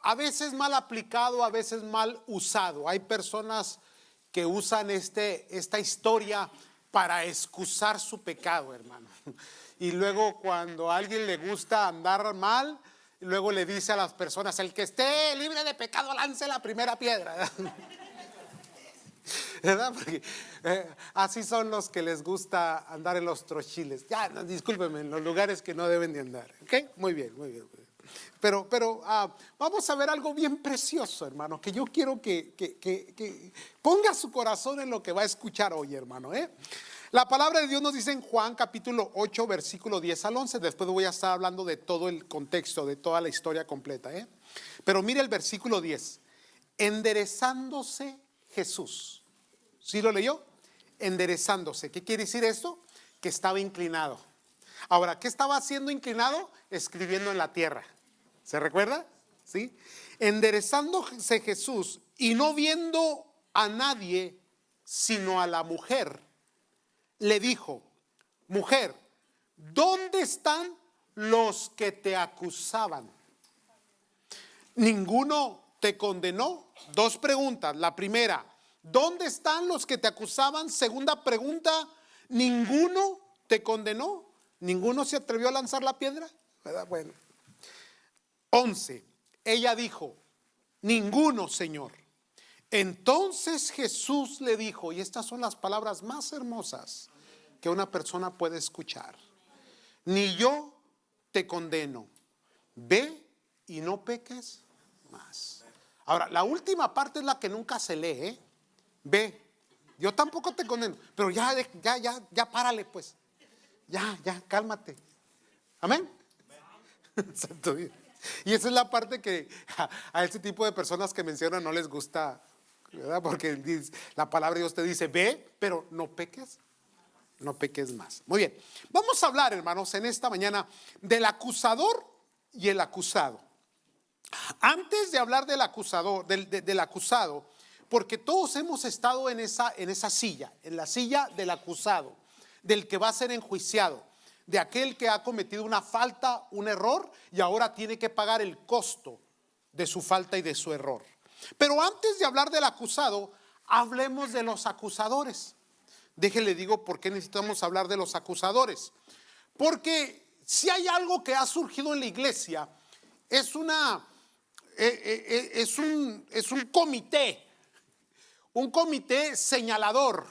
a veces mal aplicado, a veces mal usado. Hay personas que usan esta historia para excusar su pecado, hermano. Y luego cuando a alguien le gusta andar mal, luego le dice a las personas: el que esté libre de pecado lance la primera piedra. ¿Verdad? Porque así son los que les gusta andar en los trochiles. Ya, no, discúlpenme, en los lugares que no deben de andar. ¿Ok? Muy bien, muy bien, muy bien. Pero vamos a ver algo bien precioso, hermano, que yo quiero que ponga su corazón en lo que va a escuchar hoy, hermano. La palabra de Dios nos dice en Juan capítulo 8, versículo 10 al 11. Después voy a estar hablando de todo el contexto, de toda la historia completa. Pero mire el versículo 10. Enderezándose Jesús. ¿Sí lo leyó? Enderezándose. ¿Qué quiere decir esto? Que estaba inclinado. Ahora, ¿qué estaba haciendo inclinado? Escribiendo en la tierra. ¿Se recuerda? ¿Sí? Enderezándose Jesús y no viendo a nadie sino a la mujer, le dijo: mujer, ¿dónde están los que te acusaban? ¿Ninguno te condenó? Dos preguntas. La primera: ¿dónde están los que te acusaban? Segunda pregunta: ¿ninguno te condenó? ¿Ninguno se atrevió a lanzar la piedra? ¿Verdad? Bueno. 11. Ella dijo: ninguno, Señor. Entonces Jesús le dijo, y estas son las palabras más hermosas que una persona puede escuchar: ni yo te condeno, ve y no peques más. Ahora, la última parte es la que nunca se lee, Ve, yo tampoco te condeno, pero ya párale pues. Ya, cálmate. Amén. Santo Dios. Y esa es la parte que a ese tipo de personas que mencionan no les gusta, ¿verdad? Porque la palabra de Dios te dice: ve, pero no peques más. Muy bien, vamos a hablar, hermanos, en esta mañana del acusador y el acusado. Antes de hablar del acusador, del acusado, porque todos hemos estado en esa silla, en la silla del acusado, del que va a ser enjuiciado, de aquel que ha cometido una falta, un error, y ahora tiene que pagar el costo de su falta y de su error. Pero antes de hablar del acusado, hablemos de los acusadores. Déjenle digo por qué necesitamos hablar de los acusadores. Porque si hay algo que ha surgido en la iglesia, es un comité señalador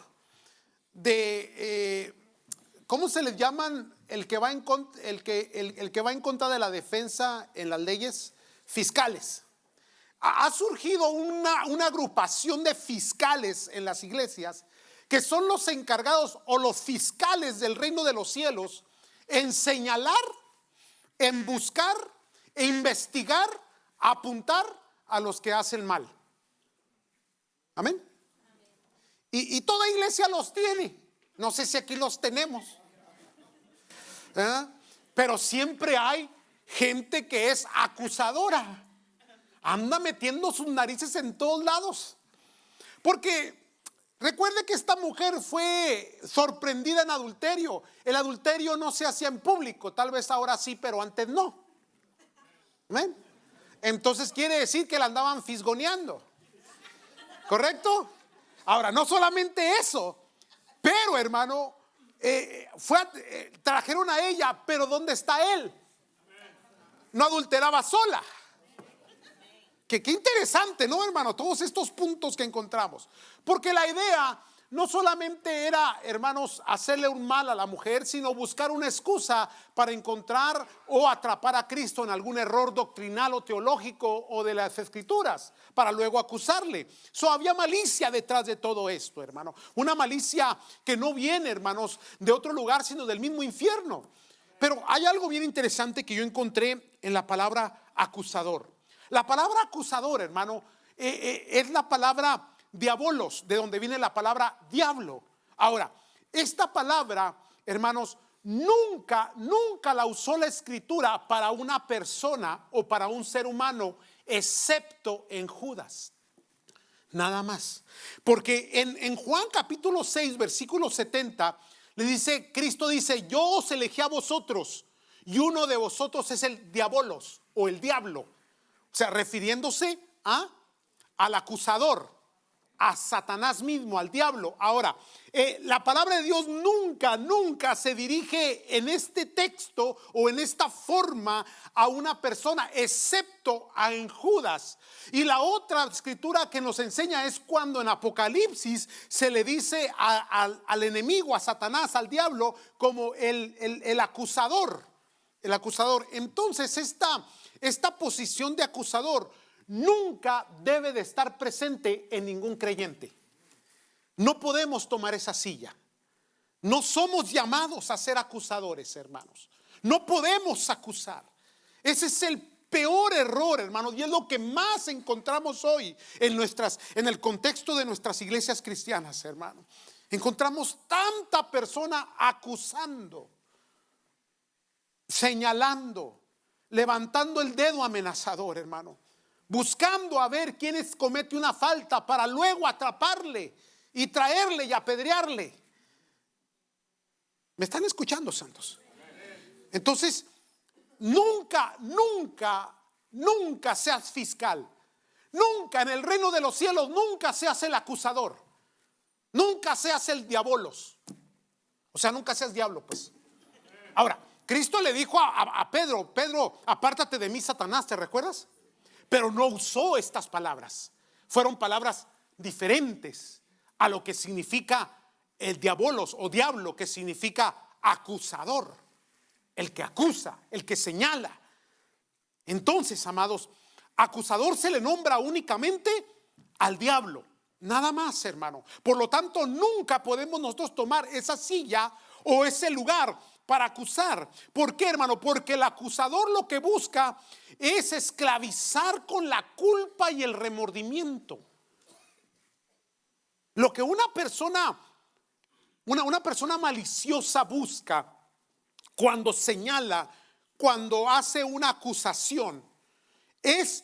de ¿cómo se les llaman? El que va en contra de la defensa en las leyes fiscales. Ha surgido una agrupación de fiscales en las iglesias que son los encargados o los fiscales del reino de los cielos en señalar, en buscar e investigar, apuntar a los que hacen mal. Amén. Y toda iglesia los tiene. No sé si aquí los tenemos, pero siempre hay gente que es acusadora. Anda metiendo sus narices en todos lados. Porque recuerde que esta mujer fue sorprendida en adulterio. El adulterio no se hacía en público. Tal vez ahora sí, pero antes no. ¿Ven? Entonces quiere decir que la andaban fisgoneando. ¿Correcto? Ahora, no solamente eso, pero hermano, trajeron a ella, pero ¿dónde está él? No adulteraba sola. Qué interesante, ¿no, hermano? Todos estos puntos que encontramos. Porque la idea no solamente era, hermanos, hacerle un mal a la mujer, sino buscar una excusa para encontrar o atrapar a Cristo en algún error doctrinal o teológico o de las escrituras, para luego acusarle. Había malicia detrás de todo esto, hermano. Una malicia que no viene, hermanos, de otro lugar, sino del mismo infierno. Pero hay algo bien interesante que yo encontré en la palabra acusador. La palabra acusador, hermano, es la palabra diabolos, de donde viene la palabra diablo. Ahora, esta palabra, hermanos, nunca la usó la escritura para una persona o para un ser humano, excepto en Judas. Nada más. Porque en Juan capítulo 6, versículo 70, Cristo dice: yo os elegí a vosotros y uno de vosotros es el diabolos o el diablo. sea, refiriéndose al acusador, a Satanás mismo, al diablo. Ahora, la palabra de Dios nunca se dirige en este texto o en esta forma a una persona, excepto en Judas. Y la otra escritura que nos enseña es cuando en Apocalipsis se le dice al enemigo, a Satanás, al diablo, como el acusador. El acusador. Entonces esta posición de acusador nunca debe de estar presente en ningún creyente. No podemos tomar esa silla. No somos llamados a ser acusadores, hermanos. No podemos acusar. Ese es el peor error, hermanos, y es lo que más encontramos hoy en el contexto de nuestras iglesias cristianas, hermanos. Encontramos tanta persona acusando, señalando, levantando el dedo amenazador, hermano, buscando a ver quién comete una falta para luego atraparle y traerle y apedrearle. ¿Me están escuchando, santos? Entonces, nunca seas fiscal. Nunca en el reino de los cielos, nunca seas el acusador. Nunca seas el diabolos. O sea, nunca seas diablo, pues. Ahora, Cristo le dijo a Pedro: Pedro, apártate de mí, Satanás, ¿te recuerdas? Pero no usó estas palabras. Fueron palabras diferentes a lo que significa el diabolos o diablo, que significa acusador, el que acusa, el que señala. Entonces, amados, acusador se le nombra únicamente al diablo, nada más, hermano. Por lo tanto, nunca podemos nosotros tomar esa silla o ese lugar para acusar. ¿Por qué, hermano? Porque el acusador lo que busca es esclavizar con la culpa y el remordimiento. Lo que una persona maliciosa busca cuando señala, cuando hace una acusación, es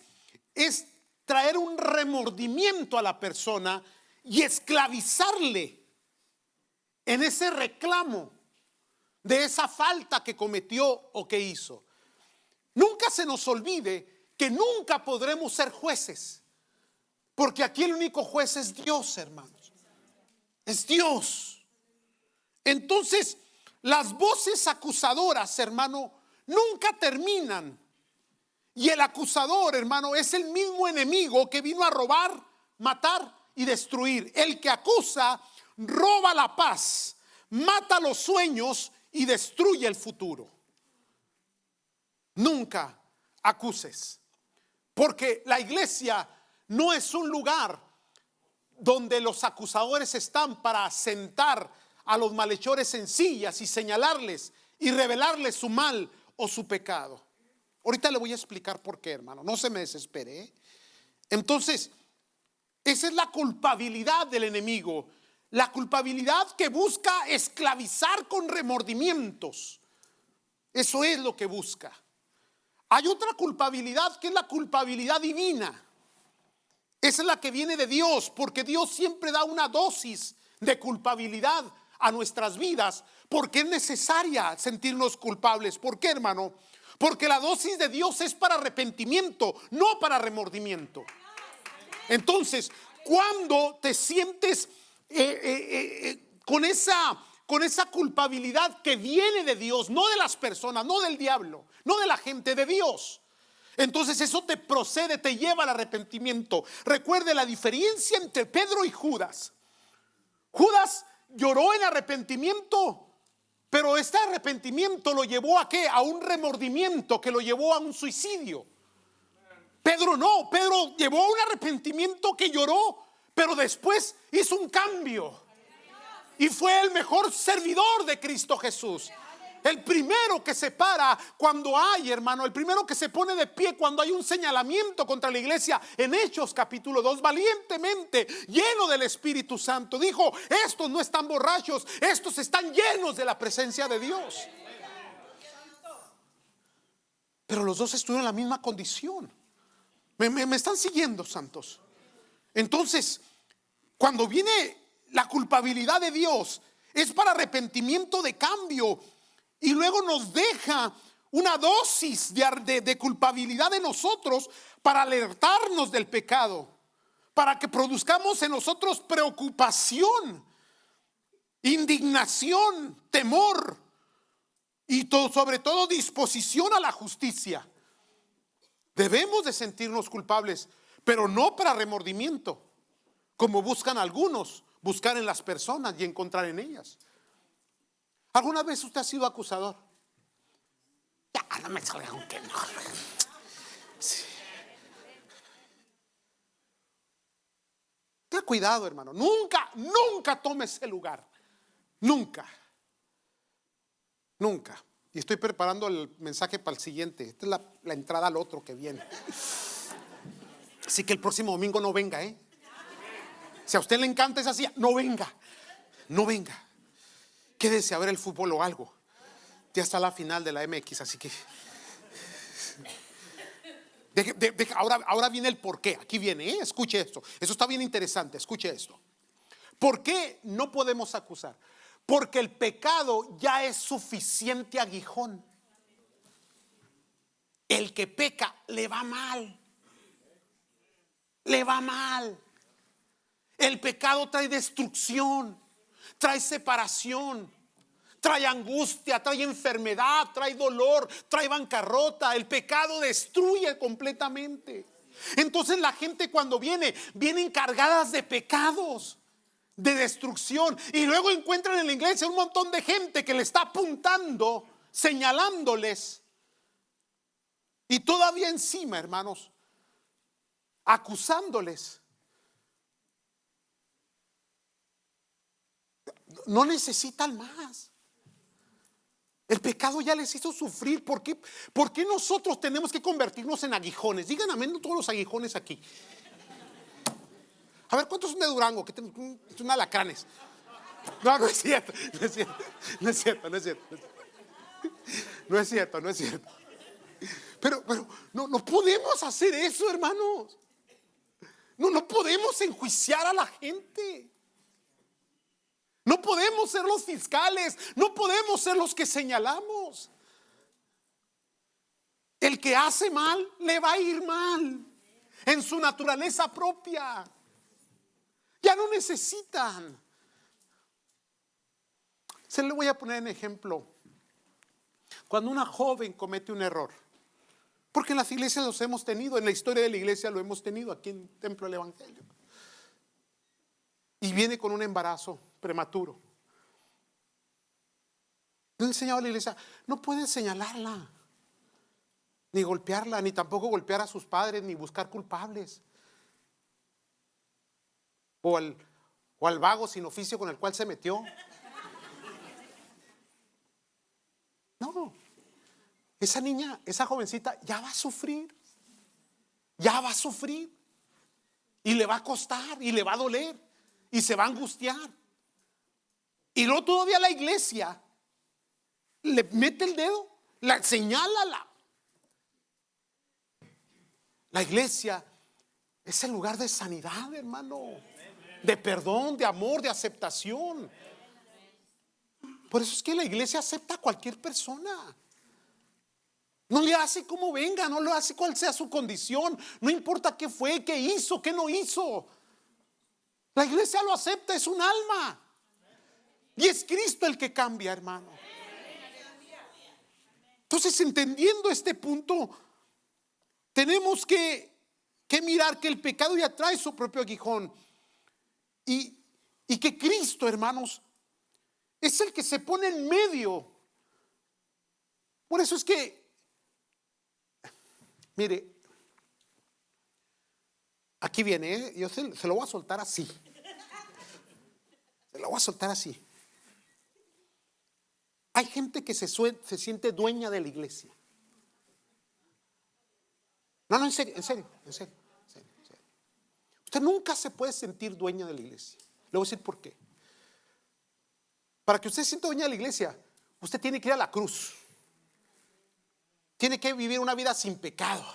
traer un remordimiento a la persona y esclavizarle en ese reclamo de esa falta que cometió o que hizo. Nunca se nos olvide que nunca podremos ser jueces, porque aquí el único juez es Dios, hermanos. Es Dios. Entonces, las voces acusadoras, hermano, nunca terminan. Y el acusador, hermano, es el mismo enemigo que vino a robar, matar y destruir. El que acusa roba la paz, mata los sueños y destruye el futuro. Nunca acuses, porque la iglesia no es un lugar donde los acusadores están para sentar a los malhechores en sillas y señalarles y revelarles su mal o su pecado. Ahorita le voy a explicar por qué, hermano, no se me desespere, ¿eh? Entonces, esa es la culpabilidad del enemigo. La culpabilidad que busca esclavizar con remordimientos. Eso es lo que busca. Hay otra culpabilidad que es la culpabilidad divina. Esa es la que viene de Dios, porque Dios siempre da una dosis de culpabilidad a nuestras vidas, porque es necesaria sentirnos culpables. ¿Por qué, hermano? Porque la dosis de Dios es para arrepentimiento, no para remordimiento. Entonces, cuando te sientes con esa culpabilidad que viene de Dios, no de las personas, no del diablo, no de la gente, de Dios, entonces eso te procede, te lleva al arrepentimiento. Recuerde la diferencia entre Pedro y Judas. Judas lloró en arrepentimiento, pero este arrepentimiento lo llevó ¿a qué? A un remordimiento que lo llevó a un suicidio. Pedro no, Pedro llevó a un arrepentimiento que lloró, pero después hizo un cambio y fue el mejor servidor de Cristo Jesús. El primero que se para cuando hay, hermano, el primero que se pone de pie cuando hay un señalamiento contra la iglesia. En Hechos capítulo 2, valientemente, lleno del Espíritu Santo, dijo: estos no están borrachos, estos están llenos de la presencia de Dios. Pero los dos estuvieron en la misma condición. ¿Me están siguiendo, santos? Entonces, cuando viene la culpabilidad de Dios, es para arrepentimiento de cambio. Y luego nos deja una dosis de culpabilidad de nosotros para alertarnos del pecado, para que produzcamos en nosotros preocupación, indignación, temor y sobre todo disposición a la justicia. Debemos de sentirnos culpables, pero no para remordimiento, como buscan algunos, buscar en las personas y encontrar en ellas. ¿Alguna vez usted ha sido acusador? Ya, no me salga con que no. Sí. Ten cuidado, hermano. Nunca tome ese lugar. Nunca. Y estoy preparando el mensaje para el siguiente. Esta es la entrada al otro que viene. Así que el próximo domingo no venga, Si a usted le encanta esa silla, no venga. Quédese a ver el fútbol o algo. Ya está la final de la MX, así que ahora viene el por qué. Aquí viene, escuche esto. Eso está bien interesante, escuche esto. ¿Por qué no podemos acusar? Porque el pecado ya es suficiente aguijón. El que peca le va mal. El pecado trae destrucción, trae separación, trae angustia, trae enfermedad, trae dolor, trae bancarrota. El pecado destruye completamente. Entonces la gente cuando vienen cargadas de pecados, de destrucción, y luego encuentran en la iglesia un montón de gente que le está apuntando, señalándoles, y todavía encima, hermanos, acusándoles. No necesitan más. El pecado ya les hizo sufrir. ¿Por qué nosotros tenemos que convertirnos en aguijones? Digan amén todos los aguijones aquí. A ver, ¿cuántos son de Durango? Que son alacranes. No es cierto. Pero no podemos hacer eso, hermanos. No podemos enjuiciar a la gente. No podemos ser los fiscales, no podemos ser los que señalamos. El que hace mal le va a ir mal en su naturaleza propia. Ya no necesitan. Se le voy a poner en ejemplo. Cuando una joven comete un error, porque en las iglesias los hemos tenido, en la historia de la iglesia lo hemos tenido aquí en Templo del Evangelio, y viene con un embarazo prematuro. Yo he enseñado a la iglesia, no pueden señalarla, ni golpearla, ni tampoco golpear a sus padres, ni buscar culpables, o al vago sin oficio con el cual se metió. No, esa niña, esa jovencita ya va a sufrir, y le va a costar, y le va a doler, y se va a angustiar. Y luego todavía la iglesia le mete el dedo, la señala. La iglesia es el lugar de sanidad, hermano, de perdón, de amor, de aceptación. Por eso es que la iglesia acepta a cualquier persona. No le hace como venga, no le hace cual sea su condición, no importa qué fue, qué hizo, qué no hizo. La iglesia lo acepta, es un alma. Y es Cristo el que cambia, hermano. Entonces, entendiendo este punto, tenemos que mirar que el pecado ya trae su propio aguijón. Y que Cristo, hermanos, es el que se pone en medio. Por eso es que, mire, aquí viene, yo se lo voy a soltar así. Hay gente que se siente dueña de la iglesia. No, en serio. Usted nunca se puede sentir dueña de la iglesia. Le voy a decir por qué. Para que usted se sienta dueña de la iglesia, usted tiene que ir a la cruz. Tiene que vivir una vida sin pecado.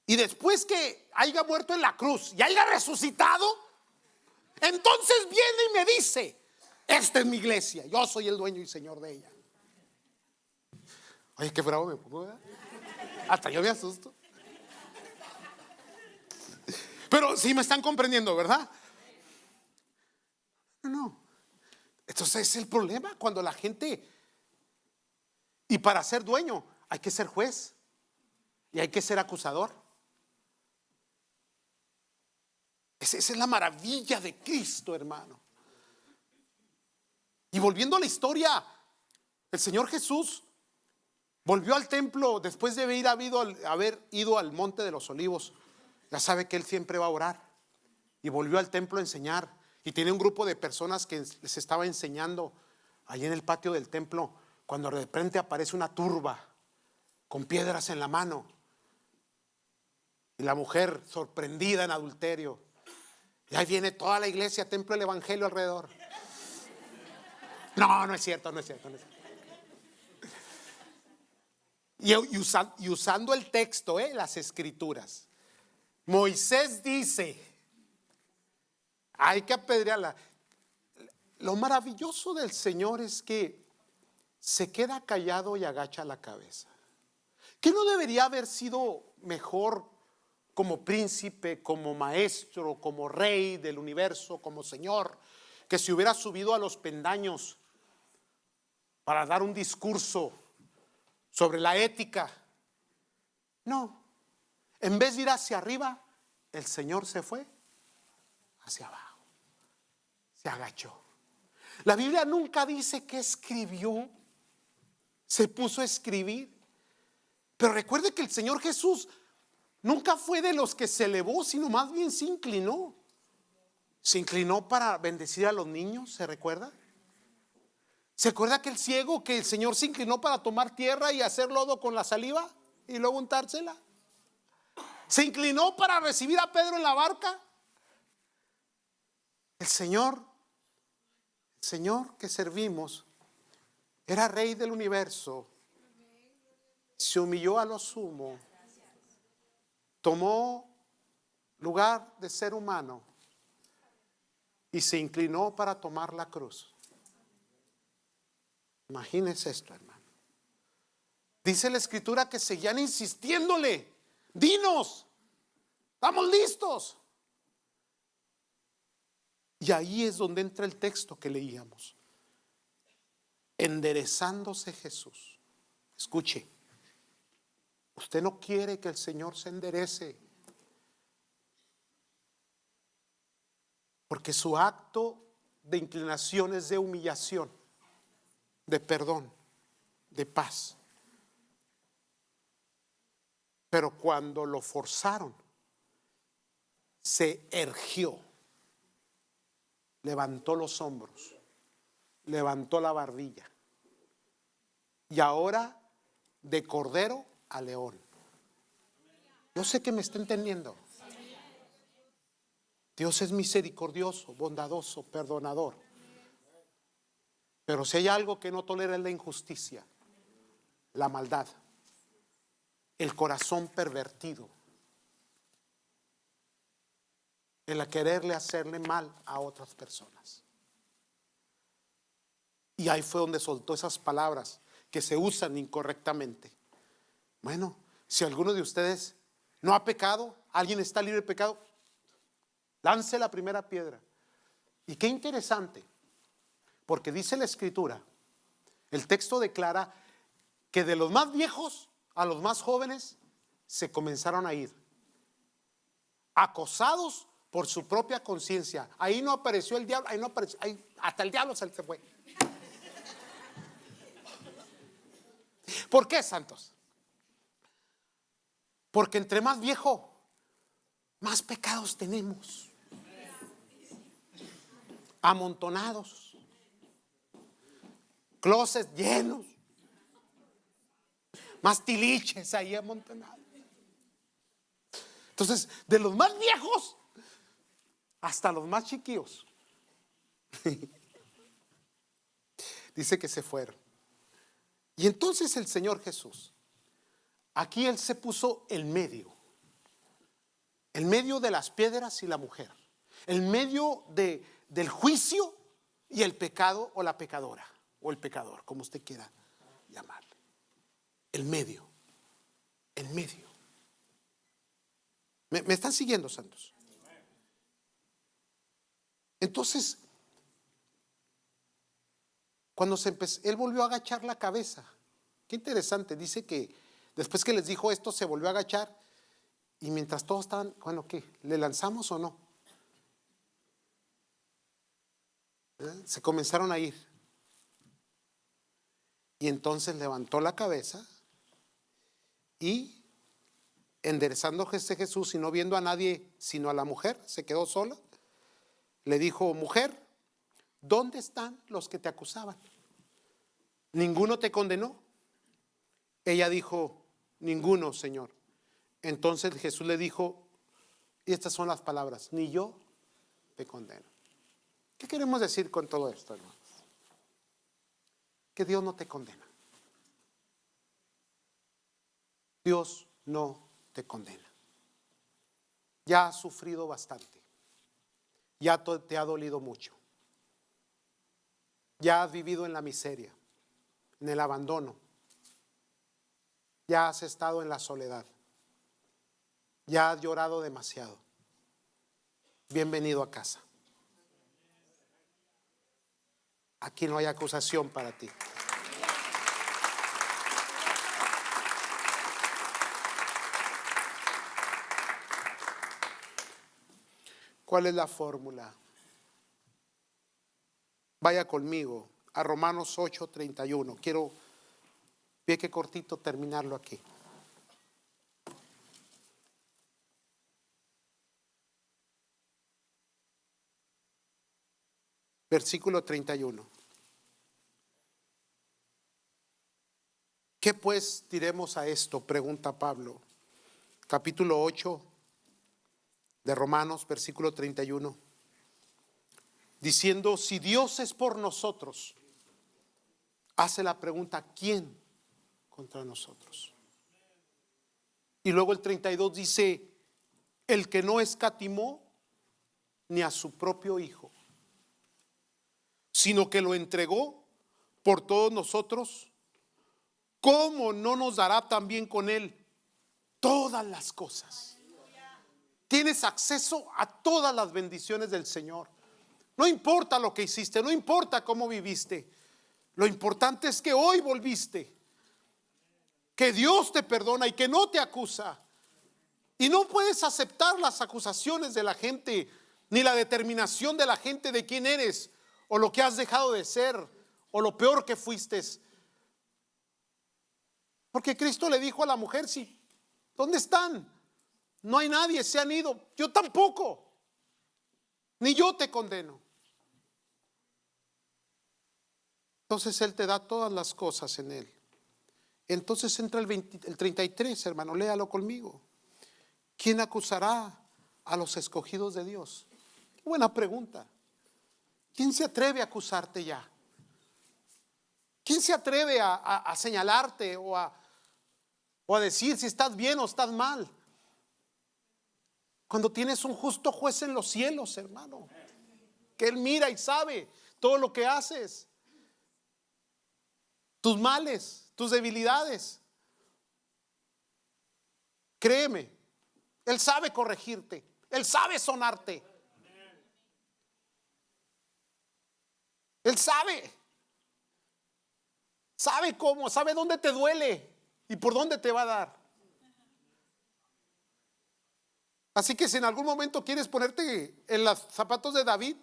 Y después que haya muerto en la cruz y haya resucitado, entonces viene y me dice: esta es mi iglesia, yo soy el dueño y señor de ella. Oye, qué bravo me pongo, ¿verdad? Hasta yo me asusto. Pero sí me están comprendiendo, ¿verdad? No. Entonces es el problema cuando la gente, y para ser dueño hay que ser juez y hay que ser acusador. Esa es la maravilla de Cristo, hermano. Y volviendo a la historia, el Señor Jesús volvió al templo después de haber ido al Monte de los Olivos. Ya sabe que Él siempre va a orar. Y volvió al templo a enseñar. Y tiene un grupo de personas que les estaba enseñando allí en el patio del templo, cuando de repente aparece una turba con piedras en la mano. Y la mujer sorprendida en adulterio. Y ahí viene toda la iglesia, templo del evangelio alrededor. No, no es cierto, no es cierto, no es cierto. Y usando el texto, las escrituras. Moisés dice, hay que apedrearla. Lo maravilloso del Señor es que se queda callado y agacha la cabeza. ¿Qué no debería haber sido mejor como príncipe, como maestro, como rey del universo, como Señor, que se hubiera subido a los pendaños para dar un discurso sobre la ética? No, en vez de ir hacia arriba, el Señor se fue hacia abajo, se agachó. La Biblia nunca dice que escribió, se puso a escribir. Pero recuerde que el Señor Jesús nunca fue de los que se elevó, sino más bien se inclinó. Se inclinó para bendecir a los niños, ¿se recuerda? ¿Se acuerda que el ciego, que el Señor se inclinó para tomar tierra y hacer lodo con la saliva y luego untársela? ¿Se inclinó para recibir a Pedro en la barca? El Señor que servimos era Rey del universo. Se humilló a lo sumo. Tomó lugar de ser humano y se inclinó para tomar la cruz. Imagínense esto, hermano. Dice la escritura que seguían insistiéndole: dinos, estamos listos. Y ahí es donde entra el texto que leíamos. Enderezándose Jesús. Escuche, usted no quiere que el Señor se enderece, porque su acto de inclinación es de humillación, de perdón, de paz. Pero cuando lo forzaron, se erguió, levantó los hombros, levantó la barbilla, y ahora de cordero a león. Yo sé que me está entendiendo. Dios es misericordioso, bondadoso, perdonador. Pero si hay algo que no tolera es la injusticia, la maldad, el corazón pervertido, el quererle hacerle mal a otras personas. Y ahí fue donde soltó esas palabras que se usan incorrectamente. Bueno, si alguno de ustedes no ha pecado, alguien está libre de pecado, lance la primera piedra. Y qué interesante, porque dice la escritura, el texto declara que de los más viejos a los más jóvenes se comenzaron a ir, acosados por su propia conciencia. Ahí no apareció el diablo, ahí no apareció, ahí, hasta el diablo se fue. ¿Por qué, santos? Porque entre más viejo, más pecados tenemos, amontonados, closets llenos, más tiliches ahí amontonados. Entonces, de los más viejos hasta los más chiquillos, dice que se fueron. Y entonces el Señor Jesús, aquí Él se puso en medio de las piedras y la mujer, en medio del juicio y el pecado o la pecadora o el pecador, como usted quiera llamarle. el medio. El medio. ¿Me están siguiendo, santos? Entonces, cuando él volvió a agachar la cabeza. Qué interesante, dice que después que les dijo esto, se volvió a agachar. Y mientras todos estaban, bueno, ¿qué? ¿Le lanzamos o no? Se comenzaron a ir. Y entonces levantó la cabeza y enderezándose Jesús y no viendo a nadie sino a la mujer, se quedó sola. Le dijo: mujer, ¿dónde están los que te acusaban? ¿Ninguno te condenó? Ella dijo: ninguno, Señor. Entonces Jesús le dijo, y estas son las palabras: ni yo te condeno. ¿Qué queremos decir con todo esto, hermanos? Que Dios no te condena. Dios no te condena. Ya has sufrido bastante. Ya te ha dolido mucho. Ya has vivido en la miseria, en el abandono. Ya has estado en la soledad. Ya has llorado demasiado. Bienvenido a casa. Aquí no hay acusación para ti. ¿Cuál es la fórmula? Vaya conmigo a Romanos 8:31. Quiero, ve qué cortito terminarlo aquí. Versículo 31. ¿Qué pues diremos a esto?, pregunta Pablo. Capítulo 8 de Romanos, versículo 31. Diciendo: si Dios es por nosotros, hace la pregunta: ¿quién contra nosotros? Y luego el 32 dice: el que no escatimó ni a su propio Hijo, sino que lo entregó por todos nosotros, ¿cómo no nos dará también con él todas las cosas? Tienes acceso a todas las bendiciones del Señor. No importa lo que hiciste, no importa cómo viviste. Lo importante es que hoy volviste, que Dios te perdona y que no te acusa. Y no puedes aceptar las acusaciones de la gente, ni la determinación de la gente de quién eres, o lo que has dejado de ser, o lo peor que fuiste. Porque Cristo le dijo a la mujer: sí, ¿dónde están? No hay nadie, se han ido. Yo tampoco, ni yo te condeno. Entonces Él te da todas las cosas en Él. Entonces entra el 33, hermano, léalo conmigo. ¿Quién acusará a los escogidos de Dios? Buena pregunta. ¿Quién se atreve a acusarte ya? ¿Quién se atreve a señalarte o a decir si estás bien o estás mal? Cuando tienes un justo juez en los cielos, hermano, que Él mira y sabe todo lo que haces, tus males, tus debilidades. Créeme, Él sabe corregirte, Él sabe sonarte. Él sabe cómo, sabe dónde te duele y por dónde te va a dar. Así que si en algún momento quieres ponerte en los zapatos de David,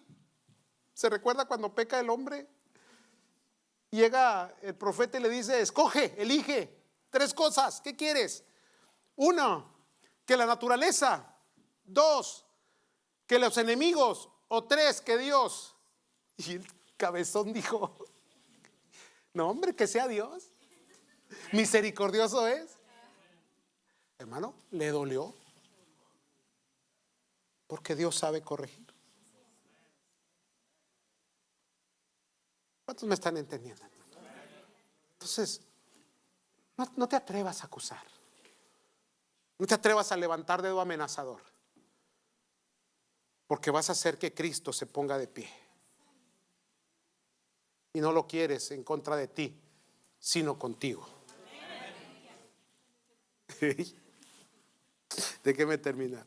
¿se recuerda cuando peca el hombre? Llega el profeta y le dice: escoge, elige 3 cosas, ¿qué quieres? 1, que la naturaleza. 2, que los enemigos. O 3, que Dios. Y el cabezón dijo: no, hombre, que sea Dios. Misericordioso es. Hermano, le dolió, porque Dios sabe corregir. ¿Cuántos me están entendiendo? Entonces, no te atrevas a acusar. No te atrevas a levantar dedo amenazador, porque vas a hacer que Cristo se ponga de pie. Y no lo quieres en contra de ti, sino contigo. Déjeme terminar.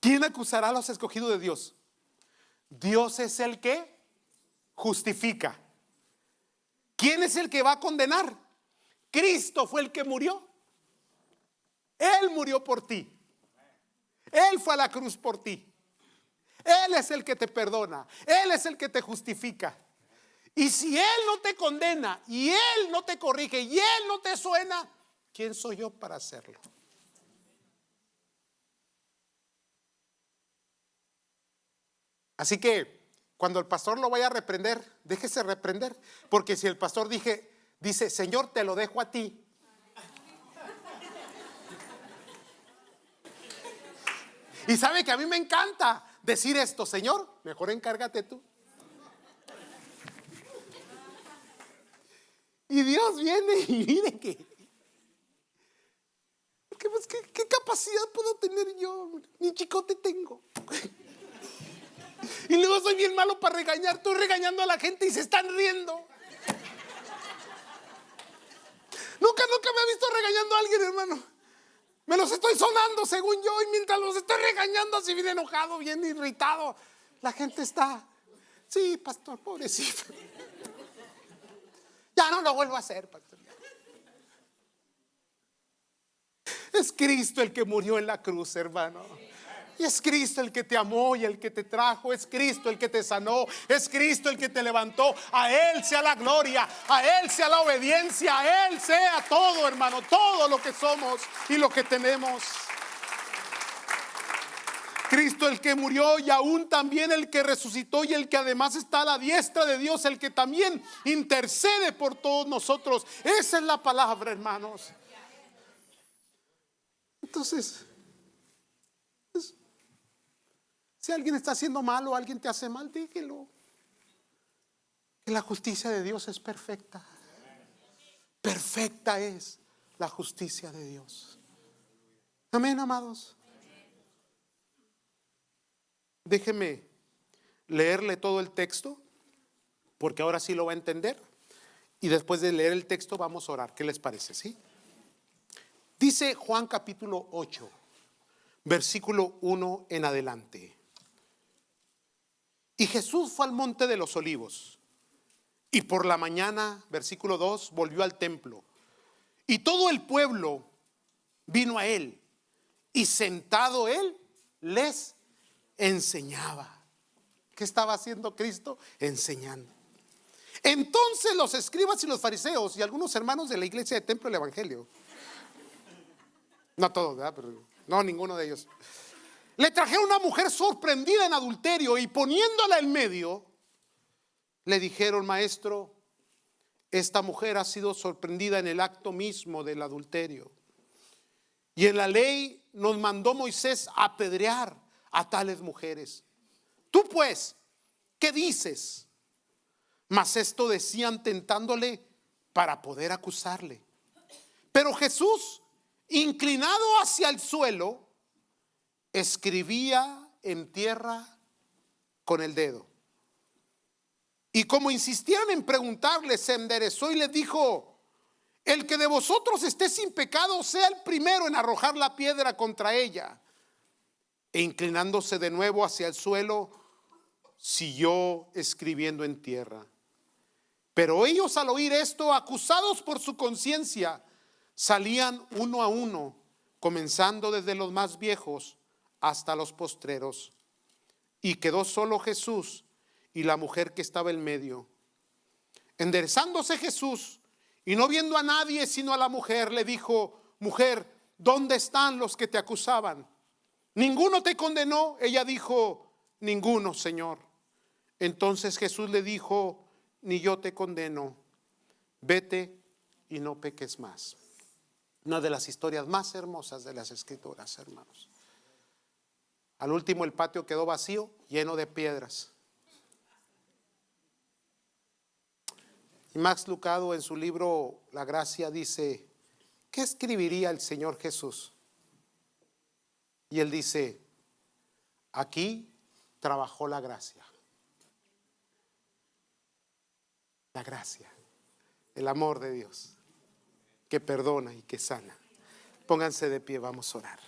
¿Quién acusará a los escogidos de Dios? Dios es el que justifica. ¿Quién es el que va a condenar? Cristo fue el que murió. Él murió por ti. Él fue a la cruz por ti. Él es el que te perdona. Él es el que te justifica. Y si Él no te condena y Él no te corrige y Él no te suena, ¿quién soy yo para hacerlo? Así que cuando el pastor lo vaya a reprender, déjese reprender. Porque si el pastor dice, Señor, te lo dejo a ti. Y sabe que a mí me encanta decir esto, Señor, mejor encárgate tú. Y Dios viene y mire que pues, ¿qué capacidad puedo tener yo? Ni chicote tengo. Y luego soy bien malo para regañar. Estoy regañando a la gente y se están riendo. Nunca me he visto regañando a alguien, hermano. Me los estoy sonando según yo. Y mientras los estoy regañando así bien enojado, bien irritado, la gente está, sí, pastor, pobrecito. Ya no lo vuelvo a hacer, pastor. Es Cristo el que murió en la cruz, hermano. Y es Cristo el que te amó y el que te trajo. Es Cristo el que te sanó. Es Cristo el que te levantó. A Él sea la gloria. A Él sea la obediencia. A Él sea todo, hermano. Todo lo que somos y lo que tenemos. Cristo el que murió y aún también el que resucitó y el que además está a la diestra de Dios. El que también intercede por todos nosotros. Esa es la palabra, hermanos. Entonces, si alguien está haciendo mal o alguien te hace mal, dígelo. Que la justicia de Dios es perfecta. Perfecta es la justicia de Dios. Amén, amados. Déjeme leerle todo el texto, porque ahora sí lo va a entender. Y después de leer el texto vamos a orar. ¿Qué les parece? ¿Sí? Dice Juan capítulo 8, versículo 1 en adelante. Y Jesús fue al monte de los olivos. Y por la mañana, versículo 2, volvió al templo. Y todo el pueblo vino a él. Y sentado él, les enseñaba. ¿Qué estaba haciendo Cristo? Enseñando. Entonces los escribas y los fariseos y algunos hermanos de la iglesia de Templo del Evangelio, no todos, ¿verdad? Pero no, ninguno de ellos, le trajeron una mujer sorprendida en adulterio y poniéndola en medio, le dijeron: maestro, esta mujer ha sido sorprendida en el acto mismo del adulterio. Y en la ley nos mandó Moisés apedrear a tales mujeres. Tú pues, ¿qué dices? Mas esto decían tentándole para poder acusarle. Pero Jesús, inclinado hacia el suelo, escribía en tierra con el dedo. Y como insistían en preguntarle, se enderezó y les dijo: el que de vosotros esté sin pecado sea el primero en arrojar la piedra contra ella. E inclinándose de nuevo hacia el suelo, siguió escribiendo en tierra. Pero ellos, al oír esto, acusados por su conciencia, salían uno a uno, comenzando desde los más viejos hasta los postreros. Y quedó solo Jesús y la mujer que estaba en medio. Enderezándose Jesús y no viendo a nadie sino a la mujer, le dijo: mujer, ¿dónde están los que te acusaban? ¿Ninguno te condenó? Ella dijo: ninguno, Señor. Entonces Jesús le dijo: ni yo te condeno, vete y no peques más. Una de las historias más hermosas de las Escrituras, hermanos. Al último el patio quedó vacío, lleno de piedras. Y Max Lucado en su libro La Gracia dice: ¿qué escribiría el Señor Jesús? Y él dice: aquí trabajó la gracia. La gracia, el amor de Dios, que perdona y que sana. Pónganse de pie, vamos a orar.